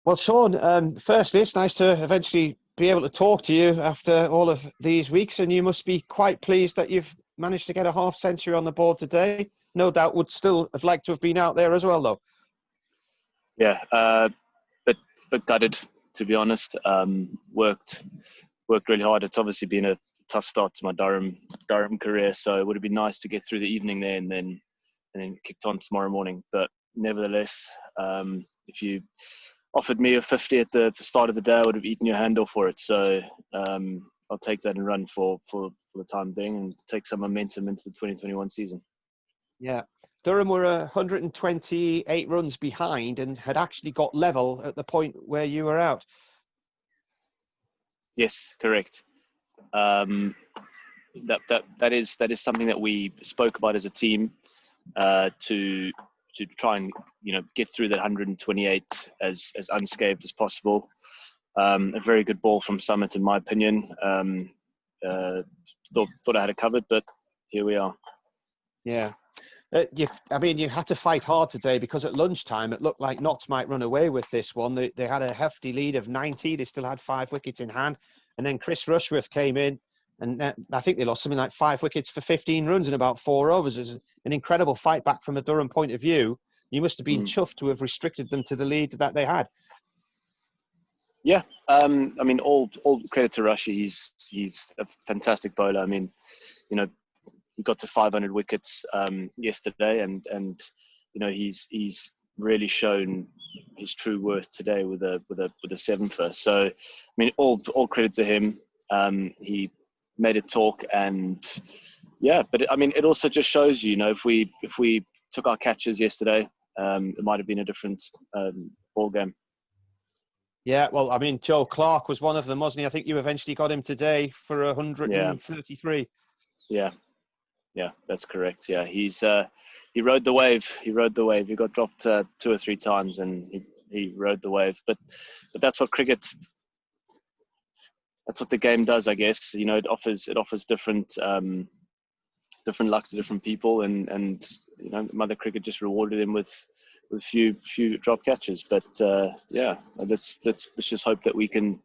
Well, Sean, firstly, it's nice to eventually be able to talk to you after all of these weeks, and you must be quite pleased that you've managed to get a half century on the board today. No doubt would still have liked to have been out there as well, though. Yeah, but gutted, to be honest. Worked really hard. It's obviously been a tough start to my Durham career, so it would have been nice to get through the evening there and then kicked on tomorrow morning. But nevertheless, if you offered me a 50 at the start of the day, I would have eaten your hand off for it. So I'll take that and run for the time being and take some momentum into the 2021 season. Yeah. Durham were 128 runs behind and had actually got level at the point where you were out. Yes, correct. That is something that we spoke about as a team to try and get through that 128 as unscathed as possible. A very good ball from Summit, in my opinion. Thought I had it covered, but here we are. Yeah. You had to fight hard today because at lunchtime it looked like Notts might run away with this one. They had a hefty lead of 90. They still had 5 wickets in hand. And then Chris Rushworth came in and I think they lost something like 5 wickets for 15 runs in about 4 overs. It was an incredible fight back from a Durham point of view. You must have been chuffed to have restricted them to the lead that they had. Yeah. All credit to Rushy. He's a fantastic bowler. I mean, he got to 500 wickets yesterday, and he's really shown his true worth today with a 7 first. So, I mean, all credit to him. He made it talk, and yeah, but it also just shows if we took our catches yesterday, it might have been a different ball game. Yeah, well, I mean, Joe Clarke was one of them, wasn't he? I think you eventually got him today for 133. Yeah, that's correct. Yeah, he rode the wave. He got dropped 2 or 3 times, and he rode the wave. But that's what cricket. That's what the game does, I guess. It offers different luck to different people, and Mother Cricket just rewarded him with few drop catches. But yeah, let's just hope that we can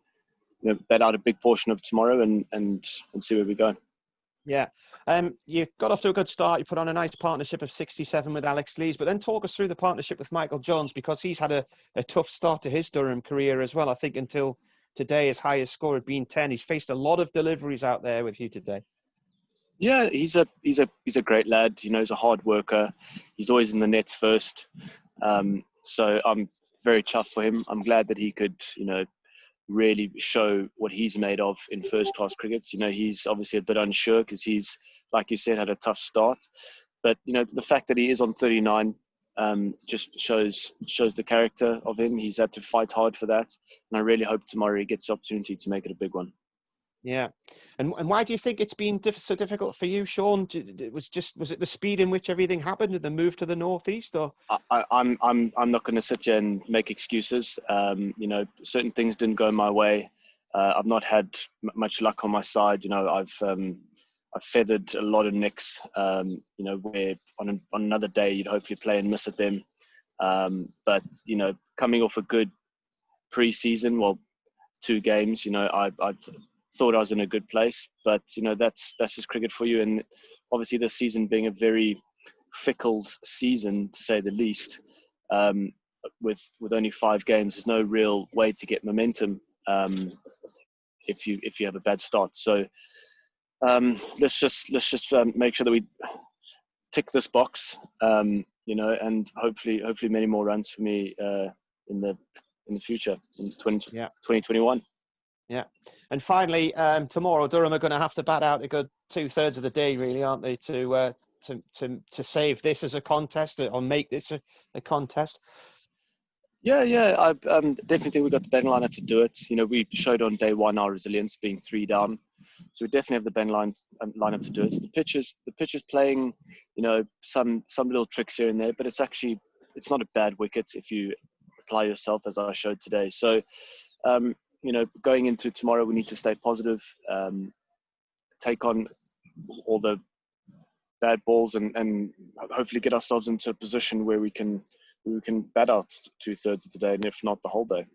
bat out a big portion of tomorrow and see where we go. Yeah. You got off to a good start. You put on a nice partnership of 67 with Alex Lees, but then talk us through the partnership with Michael Jones, because he's had a tough start to his Durham career as well. I think until today, his highest score had been 10. He's faced a lot of deliveries out there with you today. Yeah, he's a great lad. He's a hard worker. He's always in the nets first. So I'm very chuffed for him. I'm glad that he could, really show what he's made of in first-class cricket. He's obviously a bit unsure because he's, like you said, had a tough start. But, the fact that he is on 39 just shows the character of him. He's had to fight hard for that. And I really hope tomorrow he gets the opportunity to make it a big one. Yeah. And why do you think it's been so difficult for you, Sean? Was it the speed in which everything happened and the move to the northeast, or? I'm not going to sit here and make excuses. Certain things didn't go my way. I've not had much luck on my side. I've feathered a lot of nicks. Where on another day you'd hopefully play and miss at them. But coming off a good pre-season, 2 games. I thought I was in a good place, but that's just cricket for you. And obviously this season being a very fickle season, to say the least, with only 5 games, there's no real way to get momentum if you have a bad start. So let's just make sure that we tick this box, and hopefully many more runs for me in the future in 2021. Yeah. And finally, tomorrow, Durham are going to have to bat out a good 2/3 of the day, really, aren't they, to save this as a contest or make this a contest? Yeah. I definitely think we got the batting lineup to do it. We showed on day 1 our resilience, being 3 down, so we definitely have the batting lineup to do it. The pitch is playing, some little tricks here and there, but it's not a bad wicket if you apply yourself, as I showed today. So. Going into tomorrow, we need to stay positive, take on all the bad balls, and hopefully get ourselves into a position where we can bat out 2/3 of the day, and if not, the whole day.